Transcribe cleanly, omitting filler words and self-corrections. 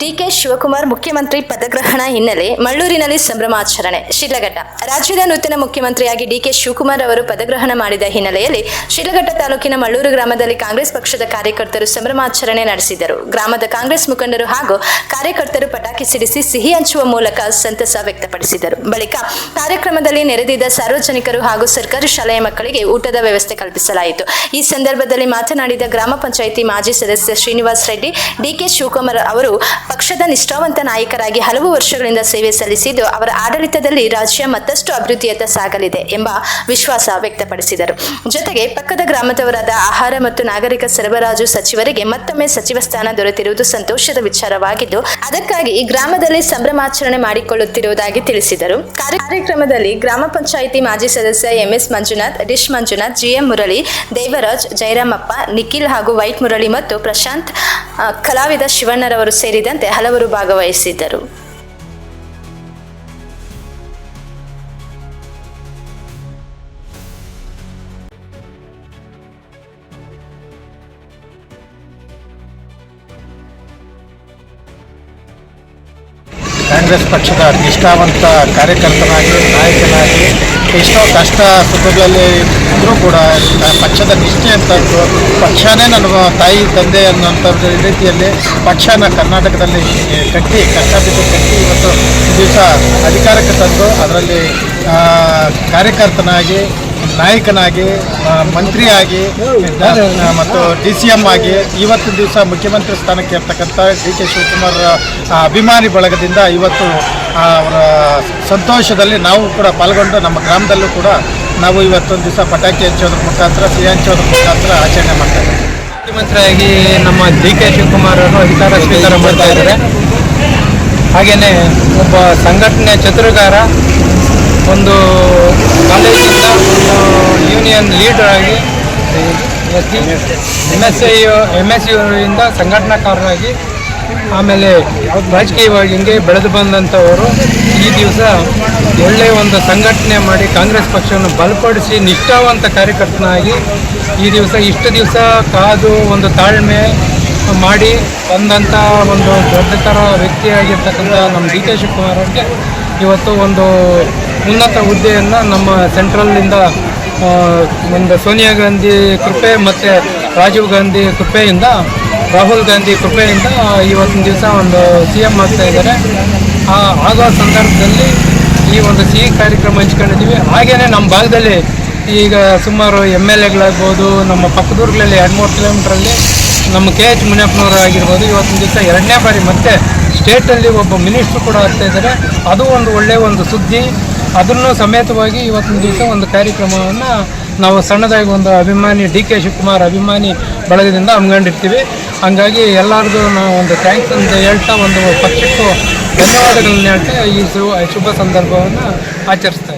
DK Shivakumar ಮುಖ್ಯಮಂತ್ರಿ ಪದಗ್ರಹಣ ಹಿನ್ನೆಲೆ ಮಳ್ಳೂರಿನಲ್ಲಿ ಸಂಭ್ರಮಾಚರಣೆ. ಶಿಡ್ಲಘಟ್ಟ. ರಾಜ್ಯದ ನೂತನ ಮುಖ್ಯಮಂತ್ರಿಯಾಗಿ ಡಿಕೆ ಶಿವಕುಮಾರ್ ಅವರು ಪದಗ್ರಹಣ ಮಾಡಿದ ಹಿನ್ನೆಲೆಯಲ್ಲಿ ಶಿಡ್ಲಘಟ್ಟ ತಾಲೂಕಿನ ಮಳ್ಳೂರು ಗ್ರಾಮದಲ್ಲಿ ಕಾಂಗ್ರೆಸ್ ಪಕ್ಷದ ಕಾರ್ಯಕರ್ತರು ಸಂಭ್ರಮಾಚರಣೆ ನಡೆಸಿದರು. ಗ್ರಾಮದ ಕಾಂಗ್ರೆಸ್ ಮುಖಂಡರು ಹಾಗೂ ಕಾರ್ಯಕರ್ತರು ಪಟಾಕಿ ಸಿಡಿಸಿ ಸಿಹಿ ಹಂಚುವ ಮೂಲಕ ಸಂತಸ ವ್ಯಕ್ತಪಡಿಸಿದರು. ಬಳಿಕ ಕಾರ್ಯಕ್ರಮದಲ್ಲಿ ನೆರೆದಿದ್ದ ಸಾರ್ವಜನಿಕರು ಹಾಗೂ ಸರ್ಕಾರಿ ಶಾಲೆಯ ಮಕ್ಕಳಿಗೆ ಊಟದ ವ್ಯವಸ್ಥೆ ಕಲ್ಪಿಸಲಾಯಿತು. ಈ ಸಂದರ್ಭದಲ್ಲಿ ಮಾತನಾಡಿದ ಗ್ರಾಮ ಪಂಚಾಯಿತಿ ಮಾಜಿ ಸದಸ್ಯ ಶ್ರೀನಿವಾಸ್ ರೆಡ್ಡಿ, ಡಿಕೆ ಶಿವಕುಮಾರ್ ಅವರು ಪಕ್ಷದ ನಿಷ್ಠಾವಂತ ನಾಯಕರಾಗಿ ಹಲವು ವರ್ಷಗಳಿಂದ ಸೇವೆ ಸಲ್ಲಿಸಿದ್ದು, ಅವರ ಆಡಳಿತದಲ್ಲಿ ರಾಜ್ಯ ಮತ್ತಷ್ಟು ಅಭಿವೃದ್ಧಿಯತ್ತ ಸಾಗಲಿದೆ ಎಂಬ ವಿಶ್ವಾಸ ವ್ಯಕ್ತಪಡಿಸಿದರು. ಜೊತೆಗೆ ಪಕ್ಕದ ಗ್ರಾಮದವರಾದ ಆಹಾರ ಮತ್ತು ನಾಗರಿಕ ಸರಬರಾಜು ಸಚಿವರಿಗೆ ಮತ್ತೊಮ್ಮೆ ಸಚಿವ ಸ್ಥಾನ ದೊರೆತಿರುವುದು ಸಂತೋಷದ ವಿಚಾರವಾಗಿದ್ದು, ಅದಕ್ಕಾಗಿ ಈ ಗ್ರಾಮದಲ್ಲಿ ಸಂಭ್ರಮಾಚರಣೆ ಮಾಡಿಕೊಳ್ಳುತ್ತಿರುವುದಾಗಿ ತಿಳಿಸಿದರು. ಕಾರ್ಯಕ್ರಮದಲ್ಲಿ ಗ್ರಾಮ ಪಂಚಾಯಿತಿ ಮಾಜಿ ಸದಸ್ಯ MS Manjunath, dish Manjunath, GM Murali, Devaraj, Jayaramappa, Nikhil ಹಾಗೂ ವೈಟ್ ಮುರಳಿ ಮತ್ತು ಪ್ರಶಾಂತ್, ಕಲಾವಿದ ಶಿವಣ್ಣರವರು ಸೇರಿದಂತೆ ಹಲವರು ಭಾಗವಹಿಸಿದ್ದರು. ಕಾಂಗ್ರೆಸ್ ಪಕ್ಷದ ನಿಷ್ಠಾವಂತ ಕಾರ್ಯಕರ್ತನಾಗಿ ನಾಯಕನಾಗಿ ಎಷ್ಟೋ ಕಷ್ಟ ಸುಖಗಳಲ್ಲಿ ಇದ್ದರೂ ಕೂಡ ಪಕ್ಷದ ನಿಷ್ಠೆ ಅಂತಂದು ಪಕ್ಷನೇ ನನ್ನ ತಾಯಿ ತಂದೆ ಅನ್ನೋಂಥ ರೀತಿಯಲ್ಲಿ ಪಕ್ಷನ ಕರ್ನಾಟಕದಲ್ಲಿ ಕಟ್ಟಿ ಕಷ್ಟಬಿದ್ದು ಕಟ್ಟಿ ಇವತ್ತು ದಿವಸ ಅಧಿಕಾರಕ್ಕೆ ತಂದು ಅದರಲ್ಲಿ ಕಾರ್ಯಕರ್ತನಾಗಿ, ನಾಯಕನಾಗಿ, ಮಂತ್ರಿಯಾಗಿ ಮತ್ತು DCM ಆಗಿ ಇವತ್ತು ದಿವಸ ಮುಖ್ಯಮಂತ್ರಿ ಸ್ಥಾನಕ್ಕೆ ಇರ್ತಕ್ಕಂಥ ಡಿಕೆ ಶಿವಕುಮಾರ್ ಅಭಿಮಾನಿ ಬಳಗದಿಂದ ಇವತ್ತು ಅವರ ಸಂತೋಷದಲ್ಲಿ ನಾವು ಕೂಡ ಪಾಲ್ಗೊಂಡು ನಮ್ಮ ಗ್ರಾಮದಲ್ಲೂ ಕೂಡ ನಾವು ಇವತ್ತೊಂದು ದಿವಸ ಪಟಾಕಿ ಹಚ್ಚೋದ್ರ ಮುಖಾಂತರ, ಸಿಹಿ ಹಂಚೋದ್ರ ಮುಖಾಂತರ ಆಚರಣೆ ಮಾಡ್ತಾ ಇದ್ದೀವಿ. ಮುಖ್ಯಮಂತ್ರಿಯಾಗಿ ನಮ್ಮ ಡಿಕೆ ಶಿವಕುಮಾರ್ ಅವರು ಅಧಿಕಾರ ಸ್ವೀಕಾರ ಮಾಡ್ತಾ ಇದ್ದಾರೆ. ಹಾಗೆಯೇ ಒಬ್ಬ ಸಂಘಟನೆ ಚತುರಗಾರ, ಒಂದು ಕಾಲೇಜಿಂದ ಯೂನಿಯನ್ ಲೀಡರ್ ಆಗಿ MSU ಸಂಘಟನಾಕಾರರಾಗಿ ಆಮೇಲೆ ರಾಜಕೀಯವಾಗಿ ಹಿಂಗೆ ಬೆಳೆದು ಬಂದಂಥವರು ಈ ದಿವಸ ಒಳ್ಳೆಯ ಒಂದು ಸಂಘಟನೆ ಮಾಡಿ ಕಾಂಗ್ರೆಸ್ ಪಕ್ಷವನ್ನು ಬಲಪಡಿಸಿ ನಿಷ್ಠಾವಂತ ಕಾರ್ಯಕರ್ತನಾಗಿ ಈ ದಿವಸ ಇಷ್ಟು ದಿವಸ ಕಾದು ಒಂದು ತಾಳ್ಮೆ ಮಾಡಿ ಬಂದಂಥ ಒಂದು ದೊಡ್ಡತರ ವ್ಯಕ್ತಿಯಾಗಿರ್ತಕ್ಕಂಥ ನಮ್ಮ ಡಿಕೆ ಶಿವಕುಮಾರ್ ಅವರಿಗೆ ಇವತ್ತು ಒಂದು ಉನ್ನತ ಹುದ್ದೆಯನ್ನು ನಮ್ಮ ಸೆಂಟ್ರಲ್ಲಿಂದ ಒಂದು ಸೋನಿಯಾ ಗಾಂಧಿ ಕೃಪೆ ಮತ್ತು ರಾಜೀವ್ ಗಾಂಧಿ ಕೃಪೆಯಿಂದ, ರಾಹುಲ್ ಗಾಂಧಿ ಕೃಪೆಯಿಂದ ಇವತ್ತಿನ ದಿವಸ ಒಂದು CM ಆಗ್ತಾ ಇದ್ದಾರೆ. ಆಗೋ ಸಂದರ್ಭದಲ್ಲಿ ಈ ಒಂದು ಸಿಹಿ ಕಾರ್ಯಕ್ರಮ ಹಂಚ್ಕೊಂಡಿದ್ದೀವಿ. ಹಾಗೆಯೇ ನಮ್ಮ ಭಾಗದಲ್ಲಿ ಈಗ ಸುಮಾರು MLAಗಳಾಗ್ಬೋದು, ನಮ್ಮ ಪಕ್ಕದೂರುಗಳಲ್ಲಿ 2-3 ಕಿಲೋಮೀಟ್ರಲ್ಲಿ ನಮ್ಮ KH ಮುನಿಯಪ್ಪನವರು ಆಗಿರ್ಬೋದು, ಇವತ್ತಿನ ದಿವಸ 2ನೇ ಬಾರಿ ಮತ್ತೆ ಸ್ಟೇಟಲ್ಲಿ ಒಬ್ಬ ಮಿನಿಸ್ಟ್ರು ಕೂಡ ಆಗ್ತಾ ಇದ್ದಾರೆ. ಅದು ಒಂದು ಒಳ್ಳೆಯ ಒಂದು ಸುದ್ದಿ. ಅದನ್ನು ಸಮೇತವಾಗಿ ಇವತ್ತಿನ ದಿವಸ ಒಂದು ಕಾರ್ಯಕ್ರಮವನ್ನು ನಾವು ಸಣ್ಣದಾಗಿ ಒಂದು ಅಭಿಮಾನಿ ಡಿಕೆ ಶಿವಕುಮಾರ್ ಅಭಿಮಾನಿ ಬಳಗದಿಂದ ಹಮ್ಮಿಕೊಂಡಿರ್ತೀವಿ. ಹಂಗಾಗಿ ಎಲ್ಲರಿಗೂ ನಾವು ಒಂದು ಥ್ಯಾಂಕ್ಸ್ ಅಂತ ಹೇಳ್ತಾ, ಒಂದು ಪಕ್ಷಕ್ಕೂ ಧನ್ಯವಾದಗಳನ್ನ ಹೇಳ್ತಾ ಈ ಶುಭ ಸಂದರ್ಭವನ್ನು ಆಚರಿಸ್ತಾ ಇದ್ದೀವಿ.